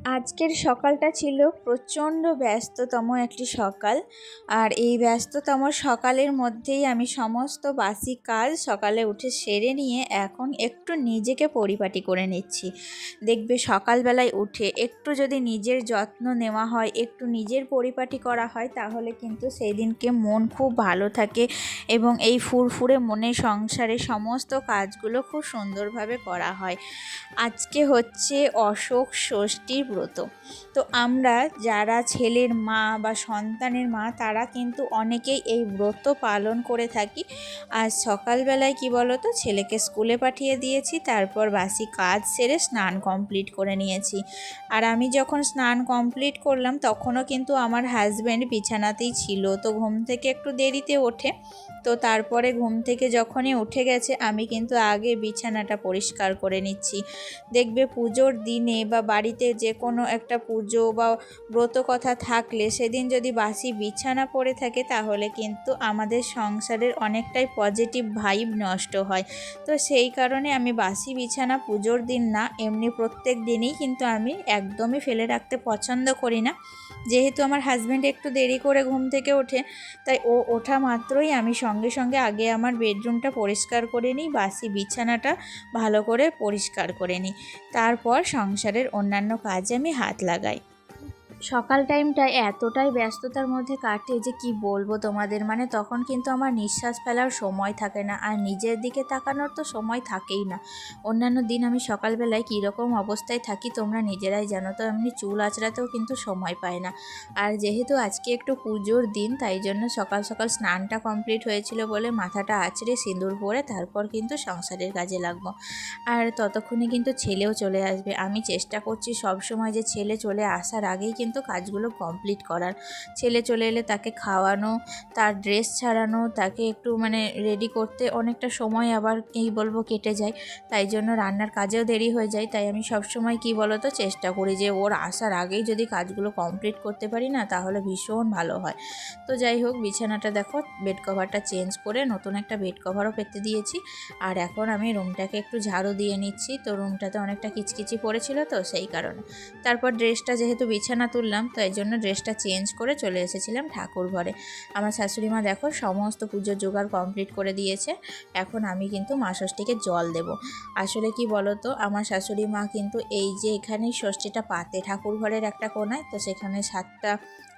আজকের সকালটা ছিল প্রচণ্ড ব্যস্ততম একটি সকাল। আর এই ব্যস্ততম সকালের মধ্যেই আমি সমস্ত বাসি কাজ সকালে উঠে সেরে নিয়ে এখন একটু নিজেকে পরিপাটি করে নিচ্ছি। দেখবে সকালবেলায় উঠে একটু যদি নিজের যত্ন নেওয়া হয়, একটু নিজের পরিপাটি করা হয়, তাহলে কিন্তু সেই দিনকে মন খুব ভালো থাকে এবং এই ফুরফুরে মনে সংসারে সমস্ত কাজগুলো খুব সুন্দরভাবে করা হয়। আজকে হচ্ছে অশোক ষষ্ঠীর ব্রত। তো আমরা যারা ছেলের মা বা সন্তানের মা, তারা কিন্তু অনেকেই এই ব্রত পালন করে থাকি। আজ সকালবেলায় কি বলো তো, ছেলেকে স্কুলে পাঠিয়ে দিয়েছি, তারপর বাসি কাজ সেরে স্নান কমপ্লিট করে নিয়েছি। আর আমি যখন স্নান কমপ্লিট করলাম তখনও কিন্তু আমার হাজব্যান্ড বিছানাতেই ছিল। তো ঘুম থেকে একটু দেরিতে ওঠে, তো তারপরে ঘুম থেকে যখনই উঠে গেছে আমি কিন্তু আগে বিছানাটা পরিষ্কার করে নিচ্ছি। দেখবে পুজোর দিনে বা বাড়িতে যে কোনো একটা পুজো বা ব্রত কথা থাকলে সেদিন যদি বাসি বিছানা পড়ে থাকে, তাহলে কিন্তু আমাদের সংসারের অনেকটাই পজিটিভ ভাইব নষ্ট হয়। তো সেই কারণে আমি বাসি বিছানা পুজোর দিন না, এমনি প্রত্যেক দিনই কিন্তু আমি একদমই ফেলে রাখতে পছন্দ করি না। যেহেতু আমার হাজব্যান্ড একটু দেরি করে ঘুম থেকে ওঠে, তাই ও ওঠা মাত্রই আমি সঙ্গে সঙ্গে আগে আমার বেডরুমটা পরিষ্কার করে নিই, বাসি বিছানাটা ভালো করে পরিষ্কার করে নিই, তারপর সংসারের অন্যান্য কাজে আমি হাত লাগাই। সকাল টাইমটা এতটাই ব্যস্ততার মধ্যে কাটে যে কি বলবো তোমাদের, মানে তখন কিন্তু আমার নিঃশ্বাস ফেলার সময় থাকে না, আর নিজের দিকে তাকানোর তো সময় থাকেই না। অন্যান্য দিন আমি সকালবেলায় কীরকম অবস্থায় থাকি তোমরা নিজেরাই জানো। তো এমনি চুল আঁচড়াতেও কিন্তু সময় পায় না। আর যেহেতু আজকে একটু পুজোর দিন, তাই জন্য সকাল সকাল স্নানটা কমপ্লিট হয়েছিল বলে মাথাটা আঁচড়ে সিঁদুর পরে তারপর কিন্তু সংসারের কাজে লাগবো। আর ততক্ষণে কিন্তু ছেলেও চলে আসবে। আমি চেষ্টা করছি সব সময় যে ছেলে চলে আসার আগেই কিন্তু কাজগুলো কমপ্লিট করার। ছেলে চলে এলে তাকে খাওয়ানো, তার ড্রেস ছাড়ানো, তাকে একটু রেডি করতে অনেকটা সময় আবার বলবো কেটে যায়। তাই জন্য রান্নার কাজেও দেরি হয়ে যায়। তাই আমি সব সময় কি বলো তো, চেষ্টা করি যে ওর আসার আগেই যদি কাজগুলো কমপ্লিট করতে পারি না, তাহলে ভীষণ ভালো হয়। তো যাই হোক, বিছানাটা দেখো, বেড কভারটা চেঞ্জ করে নতুন একটা বেড কভারও পেতে দিয়েছি। আর এখন আমি রুমটাকে একটু ঝাড়ু দিয়ে নিচ্ছি। তো রুমটাতে অনেকটা কিচকিচি পড়েছিল, তো সেই কারণে। তারপর ড্রেসটা যেহেতু বিছানা তুললাম, তাই জন্য ড্রেসটা চেঞ্জ করে চলে এসেছিলাম ঠাকুর ঘরে। আমার শাশুড়ি মা দেখো সমস্ত পুজোর জোগাড় কমপ্লিট করে দিয়েছে। এখন আমি কিন্তু মা ষষ্ঠীকে জল দেব। আসলে কি বলো তো, আমার শাশুড়ি মা কিন্তু এই যে এখানেই ষষ্ঠীটা পাতে ঠাকুর ঘরের একটা কোণায়, তো সেখানে 7টা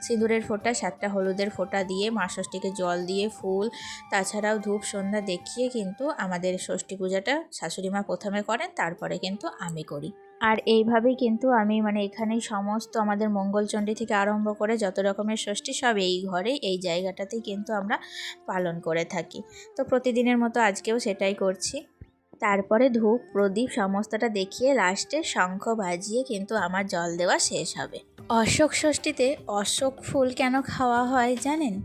সিঁদুরের ফোঁটা, 7টা হলুদের ফোঁটা দিয়ে মা ষষ্ঠীকে জল দিয়ে ফুল, তাছাড়াও ধূপ সন্ধ্যা দেখিয়ে কিন্তু আমাদের ষষ্ঠী পূজাটা শাশুড়ি মা প্রথমে করেন, তারপরে কিন্তু আমি করি। আর এইভাবেই কিন্তু আমি এখানেই সমস্ত আমাদের মঙ্গলচণ্ডী থেকে আরম্ভ করে যত রকমের ষষ্ঠী সব এই ঘরে, এই জায়গাটাতেই কিন্তু আমরা পালন করে থাকি। তো প্রতিদিনের মতো আজকেও সেটাই করছি। তারপরে ধূপ প্রদীপ সমস্তটা দেখিয়ে লাস্টে শঙ্খ বাজিয়ে কিন্তু আমার জল দেওয়া শেষ হবে। অশোক ষষ্ঠীতে অশোক ফুল কেন খাওয়া হয় জানেন?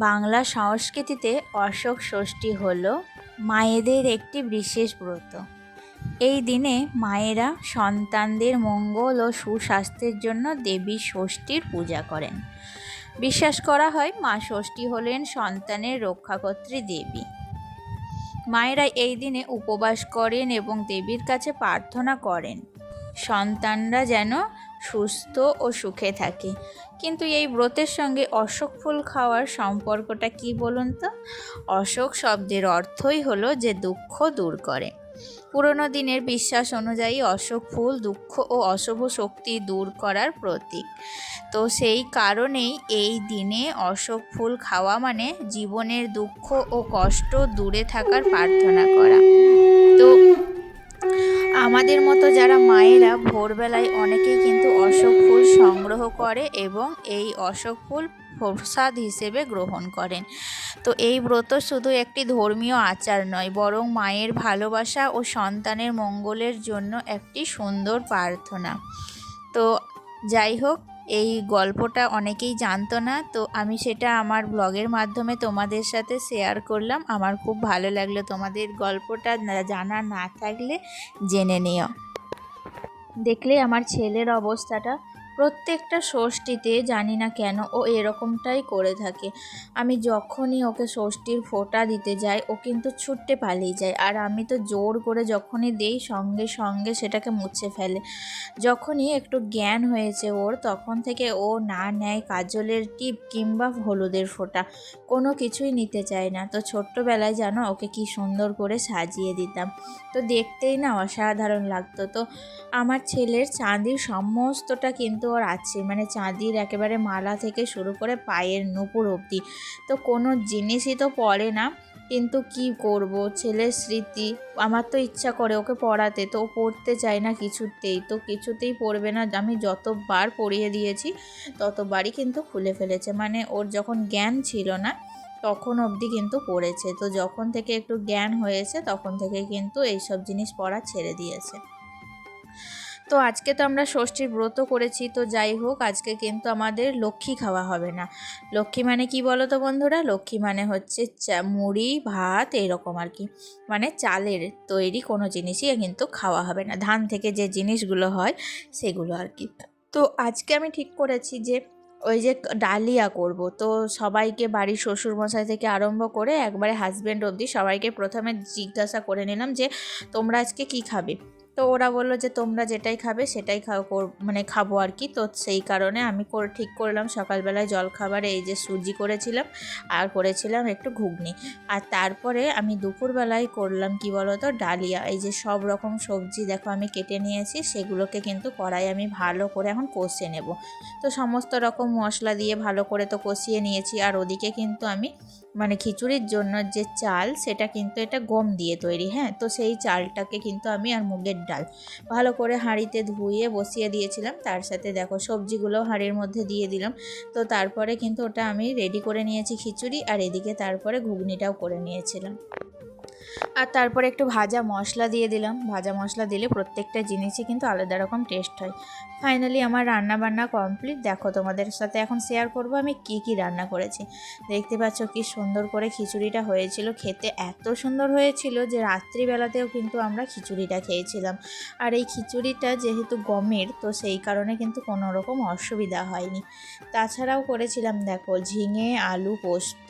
বাংলা সংস্কৃতিতে অশোক ষষ্ঠী হল মায়েদের একটি বিশেষ ব্রত। এই দিনে মায়েরা সন্তানদের মঙ্গল ও সুস্বাস্থ্যের জন্য দেবী ষষ্ঠীর পূজা করেন। বিশ্বাস করা হয় মা ষষ্ঠী হলেন সন্তানের রক্ষাকর্ত্রী দেবী। মায়েরা এই দিনে উপবাস করেন এবং দেবীর কাছে প্রার্থনা করেন সন্তানরা যেন সুস্থ ও সুখে থাকে। কিন্তু এই ব্রতের সঙ্গে অশোক ফুল খাওয়ার সম্পর্কটা কি বলুন তো? অশোক শব্দের অর্থই হলো যে দুঃখ দূর করে। পুরনো দিনের বিশ্বাস অনুযায়ী অশোক ফুল দুঃখ ও অশুভ শক্তি দূর করার প্রতীক। তো সেই কারণেই এই দিনে অশোক ফুল খাওয়া মানে জীবনের দুঃখ ও কষ্ট দূরে থাকার প্রার্থনা করা। তো আমাদের মতো যারা মায়েরা ভোরবেলায় অনেকেই কিন্তু অশোক ফুল সংগ্রহ করে এবং এই অশোক ফুল প্রসাদ হিসেবে গ্রহণ করেন। তো এই ব্রত শুধু একটি ধর্মীয় আচার নয়, বরং মায়ের ভালোবাসা ও সন্তানের মঙ্গলের জন্য একটি সুন্দর প্রার্থনা। তো যাই হোক, এই গল্পটা অনেকেই জানতো না, তো আমি সেটা আমার ব্লগের মাধ্যমে তোমাদের সাথে শেয়ার করলাম। আমার খুব ভালো লাগলো, তোমাদের গল্পটা জানা না থাকলে জেনে নিও। দেখলে আমার ছেলের অবস্থাটা, প্রত্যেকটা ষষ্ঠীতে জানি না কেন ও এরকমটাই করে থাকে। আমি যখনই ওকে ষষ্ঠীর ফোঁটা দিতে যাই ও কিন্তু ছুট্টে পালিয়ে যায়, আর আমি তো জোর করে যখনই দেই সঙ্গে সঙ্গে সেটাকে মুছে ফেলে। যখনই একটু জ্ঞান হয়েছে ওর, তখন থেকে ও না নেয় কাজলের টিপ কিংবা হলুদের ফোঁটা, কোনো কিছুই নিতে চায় না। তো ছোট্টবেলায় জানো ওকে কি সুন্দর করে সাজিয়ে দিতাম, তো দেখতেই না অসাধারণ লাগতো। তো আমার ছেলের চাঁদির সমস্তটা কিন্তু ওর আছে, মানে চাঁদির একেবারে মালা থেকে শুরু করে পায়ের নুপুর অবধি। তো কোনো জিনিসই তো পরে না, কিন্তু কি করব, ছেলের স্মৃতি। আমার তো ইচ্ছা করে ওকে পড়াতে, তো ও পড়তে চায় না কিছুতেই, তো কিছুতেই পড়বে না। আমি যতবার পড়িয়ে দিয়েছি ততবারই কিন্তু খুলে ফেলেছে, মানে ওর যখন জ্ঞান ছিল না তখন অবধি কিন্তু পড়েছে। তো যখন থেকে একটু জ্ঞান হয়েছে তখন থেকে কিন্তু এইসব জিনিস পড়া ছেড়ে দিয়েছে। তো আজকে তো আমরা ষষ্ঠীর ব্রত করেছি, তো যাই হোক আজকে কিন্তু আমাদের লক্ষ্মী খাওয়া হবে না। লক্ষ্মী মানে কি বলো তো বন্ধুরা? লক্ষ্মী মানে হচ্ছে মুড়ি ভাত এরকম আর কি, মানে চালের তৈরি কোনো জিনিসই কিন্তু খাওয়া হবে না, ধান থেকে যে জিনিসগুলো হয় সেগুলো আর কি। তো আজকে আমি ঠিক করেছি যে ওই যে ডালিয়া করব। তো সবাইকে, বাড়ির শ্বশুরমশাই থেকে আরম্ভ করে একবারে হাজব্যান্ড অবধি সবাইকে প্রথমে জিজ্ঞাসা করে নিলাম যে তোমরা আজকে কি খাবে। তো ওরা বললো যে তোমরা যেটাই খাবে সেটাই মানে খাবো আর কি। তো সেই কারণে আমি ঠিক করলাম সকালবেলায় জলখাবারে এই যে সুজি করেছিলাম আর করেছিলাম একটু ঘুগনি। আর তারপরে আমি দুপুরবেলায় করলাম কি বলো তো, ডালিয়া। এই যে সব রকম সবজি দেখো আমি কেটে নিয়েছি, সেগুলোকে কিন্তু কড়াই আমি ভালো করে এখন কষে নেব। তো সমস্ত রকম মশলা দিয়ে ভালো করে তো কষিয়ে নিয়েছি। আর ওদিকে কিন্তু আমি মানে খিচুড়ির জন্য যে চাল, সেটা কিন্তু এটা গম দিয়ে তৈরি, হ্যাঁ। তো সেই চালটাকে কিন্তু আমি আর মুগের ডাল ভালো করে হাঁড়িতে ধুয়ে বসিয়ে দিয়েছিলাম। তার সাথে দেখো সবজিগুলো হাঁড়ির মধ্যে দিয়ে দিলাম। তো তারপরে কিন্তু ওটা আমি রেডি করে নিয়েছি খিচুড়ি, আর এদিকে তারপরে ঘুগনিটাও করে নিয়েছিলাম। আর তারপরে একটু ভাজা মশলা দিয়ে দিলাম। ভাজা মশলা দিলে প্রত্যেকটা জিনিসই কিন্তু আলাদা রকম টেস্ট হয়। ফাইনালি আমার রান্না বান্না কমপ্লিট। দেখো তোমাদের সাথে এখন শেয়ার করব আমি কি কি রান্না করেছি। দেখতে পাচ্ছ কি সুন্দর করে খিচুড়িটা হয়েছিল, খেতে এত সুন্দর হয়েছিল যে রাত্রিবেলাতেও কিন্তু আমরা খিচুড়িটা খেয়েছিলাম। আর এই খিচুড়িটা যেহেতু গমের, তো সেই কারণে কিন্তু কোনো রকম অসুবিধা হয়নি। তাছাড়াও করেছিলাম দেখো ঝিঙে আলু পোস্ত,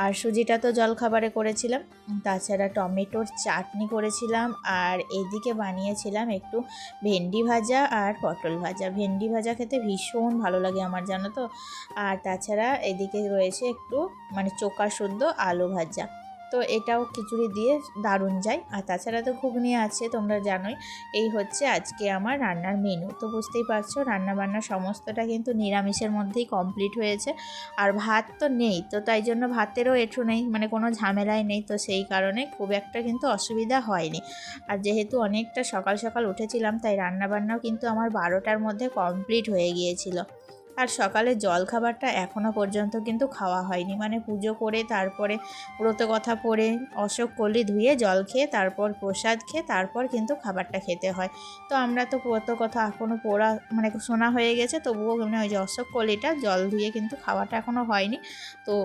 আর সুজিটা তো জলখাবারে করেছিলাম। তাছাড়া টমেটোর চাটনি করেছিলাম, আর এদিকে বানিয়েছিলাম একটু ভেন্ডি ভাজা আর পটল ভাজা। ভেন্ডি ভাজা খেতে ভীষণ ভালো লাগে আমার, জানো তো। আর তাছাড়া এদিকে রয়েছে একটু মানে চোকা শুদ্ধ আলু ভাজা। তো এটাও খিচুড়ি দিয়ে দারুণ যায়। আর তাছাড়া তো ঘুগনি আছে, তোমরা জানোই। এই হচ্ছে আজকে আমার রান্নার মেনু। তো বুঝতেই পারছো রান্না বান্না সমস্তটা কিন্তু নিরামিষের মধ্যেই কমপ্লিট হয়েছে। আর ভাত তো নেই, তো তাই জন্য ভাতেরও এঁঠো নেই, মানে কোনো ঝামেলাই নেই। তো সেই কারণে খুব একটা কিন্তু অসুবিধা হয়নি। আর যেহেতু অনেকটা সকাল সকাল উঠেছিলাম, তাই রান্নাবান্নাও কিন্তু আমার 12টার মধ্যে কমপ্লিট হয়ে গিয়েছিল। আর সকালে জলখাবারটা এখনও পর্যন্ত কিন্তু খাওয়া হয়নি, মানে পুজো করে তারপরে ব্রত কথা পড়ে অশোক কলি ধুয়ে জল খেয়ে তারপর প্রসাদ খেয়ে তারপর কিন্তু খাবারটা খেতে হয়। তো আমরা তো ব্রত কথা এখনও পড়া মানে শোনা হয়ে গেছে, তবুও মানে ওই যে অশোক কলিটা জল ধুয়ে কিন্তু খাওয়াটা এখনও হয়নি। তো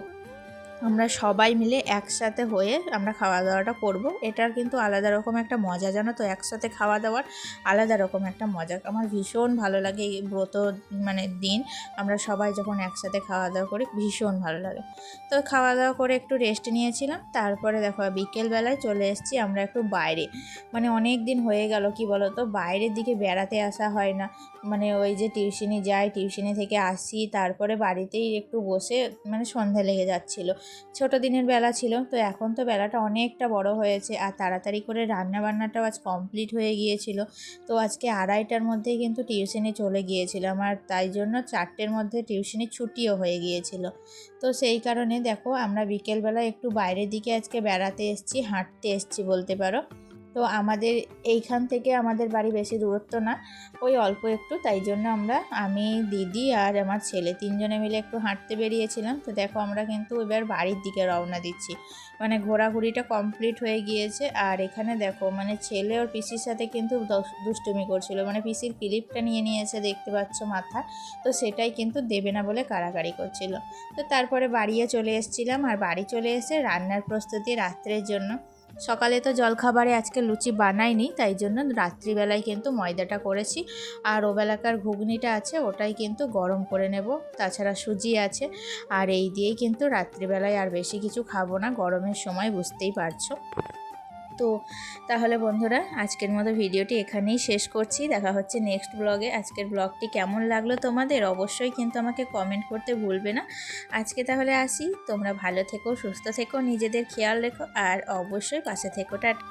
আমরা সবাই মিলে একসাথে হয়ে আমরা খাওয়া দাওয়াটা করব। এটার কিন্তু আলাদা রকম একটা মজা, জানো তো। একসাথে খাওয়া দাওয়ার আলাদা রকম একটা মজা, আমার ভীষণ ভালো লাগে এই ব্রত মানে দিন আমরা সবাই যখন একসাথে খাওয়া দাওয়া করি, ভীষণ ভালো লাগে। তো খাওয়া দাওয়া করে একটু রেস্ট নিয়েছিলাম। তারপরে দেখো বিকেলবেলায় চলে এসেছি আমরা একটু বাইরে, মানে অনেক দিন হয়ে গেল কি বলো তো বাইরের দিকে বেড়াতে আসা হয় না। মানে ওই যে টিউশনি যাই, টিউশনি থেকে আসি, তারপরে বাড়িতেই একটু বসে মানে সন্ধে লেগে যাচ্ছিলো। ছোট দিনের বেলা ছিল, তো এখন তো বেলাটা অনেকটা বড় হয়েছে। আর তাড়াতাড়ি করে রান্না বান্নাটাও আজ কমপ্লিট হয়ে গিয়েছিল। তো আজকে 2:30টার মধ্যেই কিন্তু টিউশনি চলে গিয়েছিলাম, আর তাই জন্য 4টের মধ্যে টিউশনি ছুটিও হয়ে গিয়েছিল। তো সেই কারণে দেখো আমরা বিকেলবেলা একটু বাইরের দিকে আজকে বেড়াতে এসেছি, হাঁটতে এসেছি বলতে পারো। তো আমাদের এইখান থেকে আমাদের বাড়ি বেশি দূরত্ব না, ওই অল্প একটু। তাই জন্য আমি দিদি আর আমার ছেলে 3জনে মিলে একটু হাঁটতে বেরিয়েছিলাম। তো দেখো আমরা কিন্তু এবার বাড়ির দিকে রওনা দিচ্ছি, মানে ঘোরাঘুরিটা কমপ্লিট হয়ে গিয়েছে। আর এখানে দেখো মানে ছেলে ওর পিসির সাথে কিন্তু দুষ্টুমি করছিল, মানে পিসির ক্লিপটা নিয়ে নিয়েছে দেখতে পাচ্ছ মাথা, তো সেটাই কিন্তু দেবে না বলে কাড়াকাড়ি করছিল। তো তারপরে বাড়িও চলে এসেছিলাম, আর বাড়ি চলে এসে রান্নার প্রস্তুতি রাত্রের জন্য। সকালে তো জলখাবারে আজকে লুচি বানাইনি, তাই জন্য রাত্রিবেলায় কিন্তু ময়দাটা করেছি। আর ওবেলাকার ঘুগনিটা আছে, ওটাই কিন্তু গরম করে নেব। তাছাড়া সুজি আছে, আর এই দিয়েই কিন্তু রাত্রিবেলায় আর বেশি কিছু খাবো না, গরমের সময় বুঝতেই পারছো। তো তাহলে বন্ধুরা, আজকের মতো ভিডিওটি এখানেই শেষ করছি। দেখা হচ্ছে নেক্সট ব্লগে। আজকের ব্লগটি কেমন লাগলো তোমাদের অবশ্যই কিন্তু আমাকে কমেন্ট করতে ভুলবে না। আজকে তাহলে আসি, তোমরা ভালো থেকো, সুস্থ থেকো, নিজেদের খেয়াল রেখো, আর অবশ্যই পাশে থেকো। টাটা।